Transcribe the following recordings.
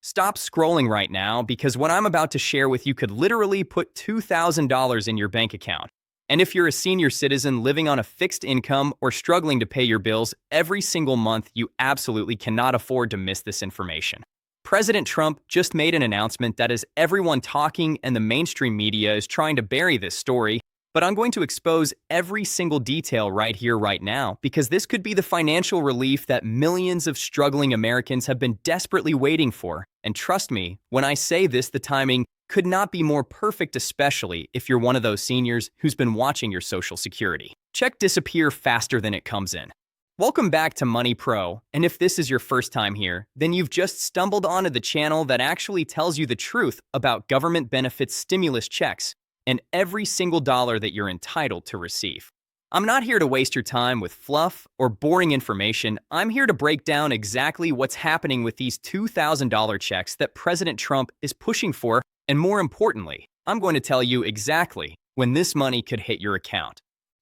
Stop scrolling right now because what I'm about to share with you could literally put $2,000 in your bank account. And if you're a senior citizen living on a fixed income or struggling to pay your bills every single month, you absolutely cannot afford to miss this information. President Trump just made an announcement that has everyone talking, and the mainstream media is trying to bury this story. But I'm going to expose every single detail right here, right now, because this could be the financial relief that millions of struggling Americans have been desperately waiting for. And trust me, when I say this, the timing could not be more perfect, especially if you're one of those seniors who's been watching your Social Security check disappear faster than it comes in. Welcome back to Money Pro, and if this is your first time here, then you've just stumbled onto the channel that actually tells you the truth about government benefits stimulus checks and every single dollar that you're entitled to receive. I'm not here to waste your time with fluff or boring information. I'm here to break down exactly what's happening with these $2,000 checks that President Trump is pushing for, and more importantly, I'm going to tell you exactly when this money could hit your account.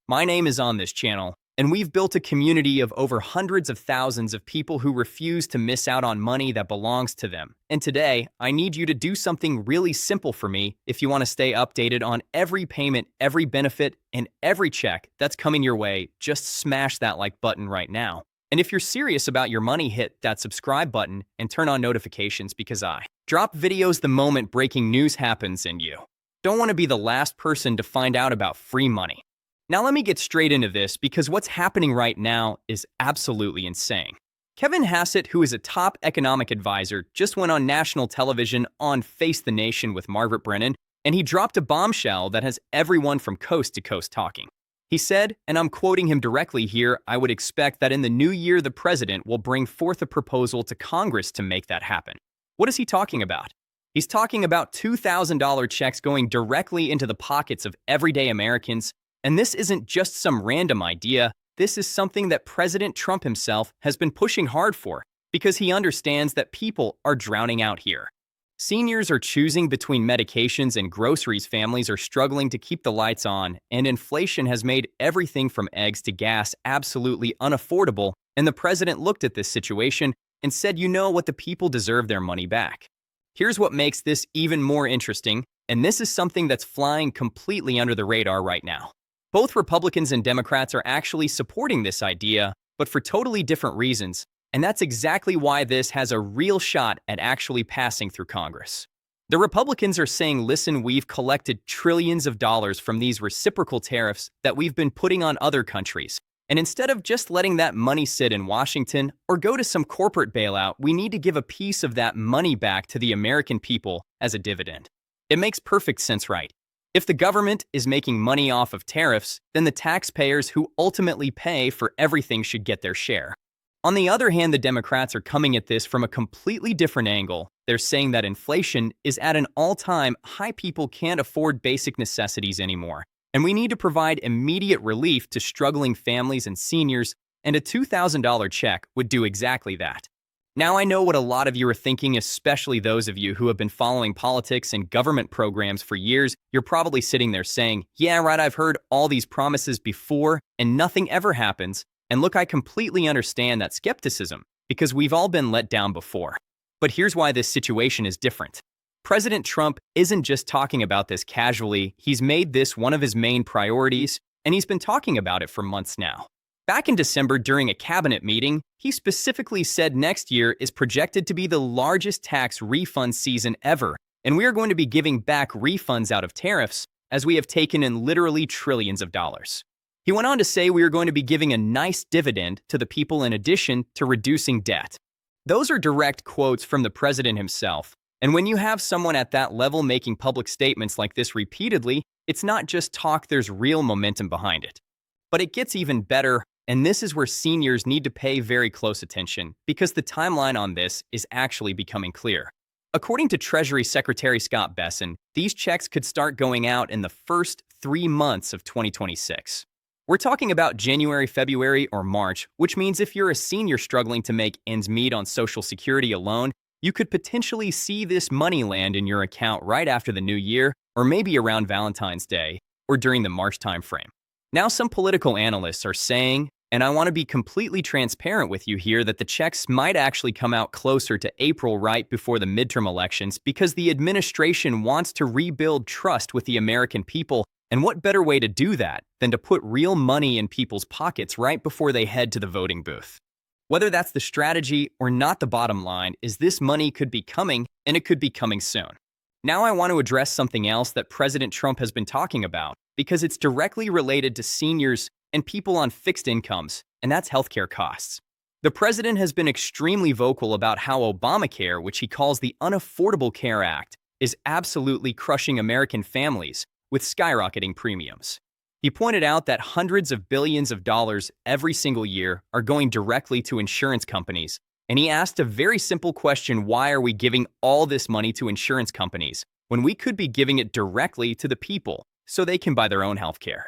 My name is on this channel, and we've built a community of over hundreds of thousands of people who refuse to miss out on money that belongs to them. And today, I need you to do something really simple for me if you want to stay updated on every payment, every benefit, and every check that's coming your way. Just smash that like button right now. And if you're serious about your money, hit that subscribe button and turn on notifications because I drop videos the moment breaking news happens and you don't want to be the last person to find out about free money. Now let me get straight into this because what's happening right now is absolutely insane. Kevin Hasset, who is a top economic advisor, just went on national television on Face the Nation with Margaret Brennan, and he dropped a bombshell that has everyone from coast to coast talking. He said, and I'm quoting him directly here, "I would expect that in the new year the president will bring forth a proposal to Congress to make that happen." What is he talking about? He's talking about $2,000 checks going directly into the pockets of everyday Americans. And this isn't just some random idea. This is something that President Trump himself has been pushing hard for because he understands that people are drowning out here. Seniors are choosing between medications and groceries, families are struggling to keep the lights on, and inflation has made everything from eggs to gas absolutely unaffordable. And the president looked at this situation and said, you know what, the people deserve their money back. Here's what makes this even more interesting, and this is something that's flying completely under the radar right now. Both Republicans and Democrats are actually supporting this idea, but for totally different reasons, and that's exactly why this has a real shot at actually passing through Congress. The Republicans are saying, listen, we've collected trillions of dollars from these reciprocal tariffs that we've been putting on other countries, and instead of just letting that money sit in Washington or go to some corporate bailout, we need to give a piece of that money back to the American people as a dividend. It makes perfect sense, right? If the government is making money off of tariffs, then the taxpayers who ultimately pay for everything should get their share. On the other hand, the Democrats are coming at this from a completely different angle. They're saying that inflation is at an all-time high. People can't afford basic necessities anymore, and we need to provide immediate relief to struggling families and seniors, and a $2,000 check would do exactly that. Now, I know what a lot of you are thinking, especially those of you who have been following politics and government programs for years. You're probably sitting there saying, yeah, right, I've heard all these promises before and nothing ever happens. And look, I completely understand that skepticism because we've all been let down before. But here's why this situation is different. President Trump isn't just talking about this casually. He's made this one of his main priorities, and he's been talking about it for months now. Back in December, during a cabinet meeting, he specifically said next year is projected to be the largest tax refund season ever, and we are going to be giving back refunds out of tariffs as we have taken in literally trillions of dollars. He went on to say we are going to be giving a nice dividend to the people in addition to reducing debt. Those are direct quotes from the president himself, and when you have someone at that level making public statements like this repeatedly, it's not just talk, there's real momentum behind it. But it gets even better. And this is where seniors need to pay very close attention because the timeline on this is actually becoming clear. According to Treasury Secretary Scott Besson, these checks could start going out in the first 3 months of 2026. We're talking about January, February, or March, which means if you're a senior struggling to make ends meet on Social Security alone, you could potentially see this money land in your account right after the new year, or maybe around Valentine's Day, or during the March timeframe. Now, some political analysts are saying And I want to be completely transparent with you here that the checks might actually come out closer to April right before the midterm elections because the administration wants to rebuild trust with the American people. And what better way to do that than to put real money in people's pockets right before they head to the voting booth? Whether that's the strategy or not, the bottom line is this money could be coming, and it could be coming soon. Now I want to address something else that President Trump has been talking about because it's directly related to seniors and people on fixed incomes, and that's healthcare costs. The president has been extremely vocal about how Obamacare, which he calls the Unaffordable Care Act, is absolutely crushing American families with skyrocketing premiums. He pointed out that hundreds of billions of dollars every single year are going directly to insurance companies, and he asked a very simple question: why are we giving all this money to insurance companies when we could be giving it directly to the people so they can buy their own healthcare?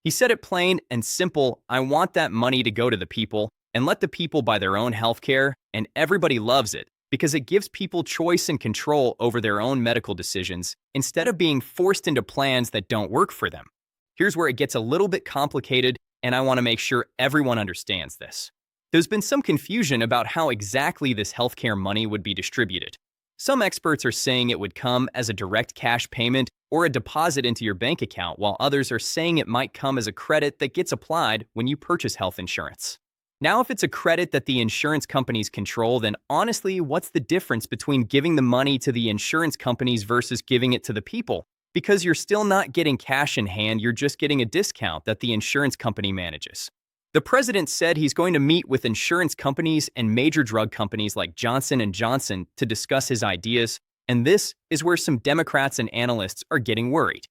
He said it plain and simple: I want that money to go to the people and let the people buy their own healthcare, and everybody loves it because it gives people choice and control over their own medical decisions instead of being forced into plans that don't work for them. Here's where it gets a little bit complicated, and I want to make sure everyone understands this. There's been some confusion about how exactly this healthcare money would be distributed. Some experts are saying it would come as a direct cash payment or a deposit into your bank account, while others are saying it might come as a credit that gets applied when you purchase health insurance. Now, if it's a credit that the insurance companies control, then honestly, what's the difference between giving the money to the insurance companies versus giving it to the people? Because you're still not getting cash in hand, you're just getting a discount that the insurance company manages. The president said he's going to meet with insurance companies and major drug companies like Johnson & Johnson to discuss his ideas, and this is where some Democrats and analysts are getting worried.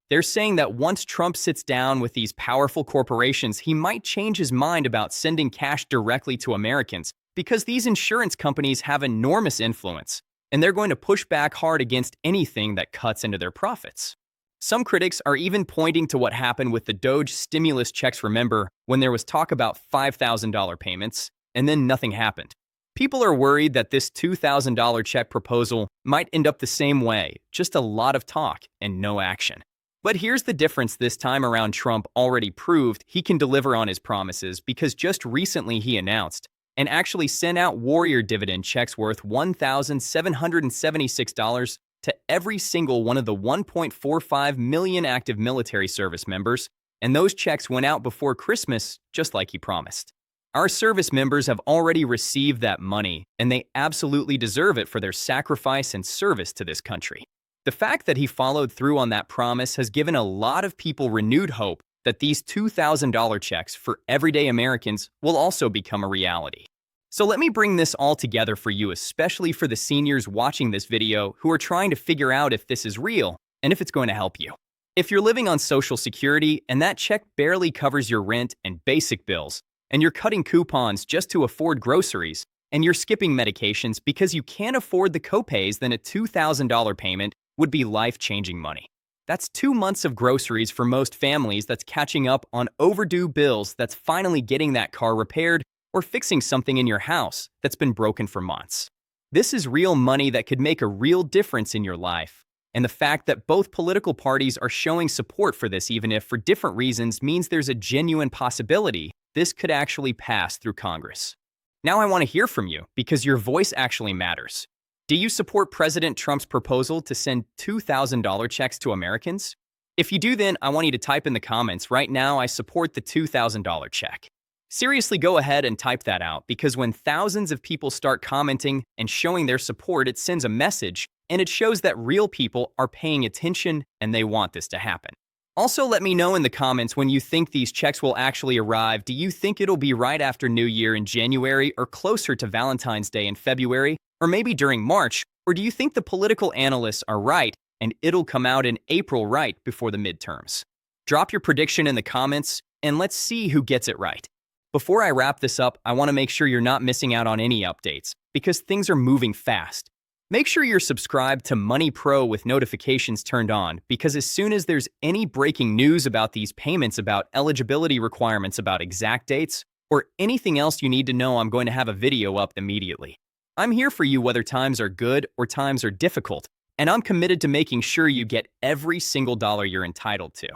They're saying that once Trump sits down with these powerful corporations, he might change his mind about sending cash directly to Americans because these insurance companies have enormous influence, and they're going to push back hard against anything that cuts into their profits. Some critics are even pointing to what happened with the DOGE stimulus checks, remember, when there was talk about $5,000 payments, and then nothing happened. People are worried that this $2,000 check proposal might end up the same way, just a lot of talk and no action. But here's the difference this time around: Trump already proved he can deliver on his promises because just recently he announced and actually sent out warrior dividend checks worth $1,776 to every single one of the 1.45 million active military service members, and those checks went out before Christmas, just like he promised. Our service members have already received that money, and they absolutely deserve it for their sacrifice and service to this country. The fact that he followed through on that promise has given a lot of people renewed hope that these $2,000 checks for everyday Americans will also become a reality. So let me bring this all together for you, especially for the seniors watching this video who are trying to figure out if this is real and if it's going to help you. If you're living on Social Security and that check barely covers your rent and basic bills, and you're cutting coupons just to afford groceries, and you're skipping medications because you can't afford the copays, then a $2,000 payment would be life-changing money. That's 2 months of groceries for most families. That's catching up on overdue bills. That's finally getting that car repaired or fixing something in your house that's been broken for months. This is real money that could make a real difference in your life. And the fact that both political parties are showing support for this, even if for different reasons, means there's a genuine possibility this could actually pass through Congress. Now I want to hear from you because your voice actually matters. Do you support President Trump's proposal to send $2,000 checks to Americans? If you do, then I want you to type in the comments right now, I support the $2,000 check. Seriously, go ahead and type that out, because when thousands of people start commenting and showing their support, it sends a message, and it shows that real people are paying attention and they want this to happen. Also, let me know in the comments when you think these checks will actually arrive. Do you think it'll be right after New Year in January, or closer to Valentine's Day in February, or maybe during March? Or do you think the political analysts are right and it'll come out in April right before the midterms? Drop your prediction in the comments and let's see who gets it right. Before I wrap this up, I want to make sure you're not missing out on any updates because things are moving fast. Make sure you're subscribed to Money Pro with notifications turned on, because as soon as there's any breaking news about these payments, about eligibility requirements, about exact dates, or anything else you need to know, I'm going to have a video up immediately. I'm here for you whether times are good or times are difficult, and I'm committed to making sure you get every single dollar you're entitled to.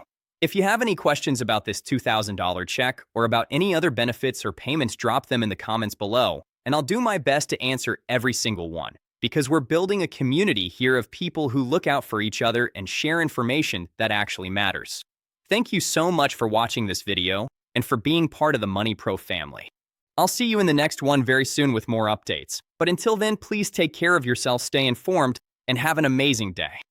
If you have any questions about this $2,000 check or about any other benefits or payments, drop them in the comments below, and I'll do my best to answer every single one, because we're building a community here of people who look out for each other and share information that actually matters. Thank you so much for watching this video and for being part of the Money Pro family. I'll see you in the next one very soon with more updates. But until then, please take care of yourself, stay informed, and have an amazing day.